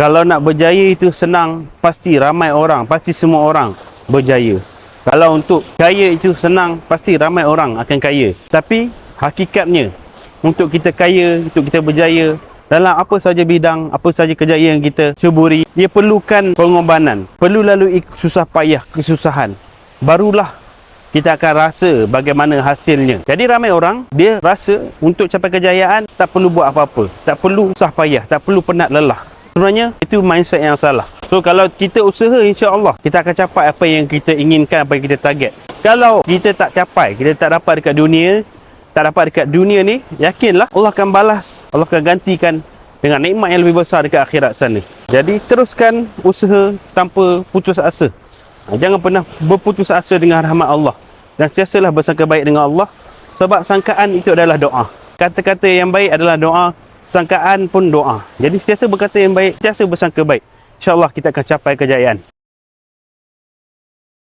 Kalau nak berjaya itu senang, pasti ramai orang, pasti semua orang berjaya. Kalau untuk kaya itu senang, pasti ramai orang akan kaya. Tapi hakikatnya, untuk kita kaya, untuk kita berjaya dalam apa saja bidang, apa saja kejayaan yang kita ceburi, dia perlukan pengorbanan, perlu lalui susah payah, kesusahan. Barulah kita akan rasa bagaimana hasilnya. Jadi ramai orang, dia rasa untuk capai kejayaan tak perlu buat apa-apa, tak perlu susah payah, tak perlu penat lelah. Sebenarnya itu mindset yang salah. So kalau kita usaha, insya-Allah kita akan capai apa yang kita inginkan, apa yang kita target. Kalau kita tak capai, kita tak dapat dekat dunia ni, yakinlah Allah akan balas, Allah akan gantikan dengan nikmat yang lebih besar dekat akhirat sana. Jadi teruskan usaha tanpa putus asa. Jangan pernah berputus asa dengan rahmat Allah, dan sentiasalah bersangka baik dengan Allah, sebab sangkaan itu adalah doa. Kata-kata yang baik adalah doa, sangkaan pun doa. Jadi sentiasa berkata yang baik, sentiasa bersangka baik. InsyaAllah kita akan capai kejayaan.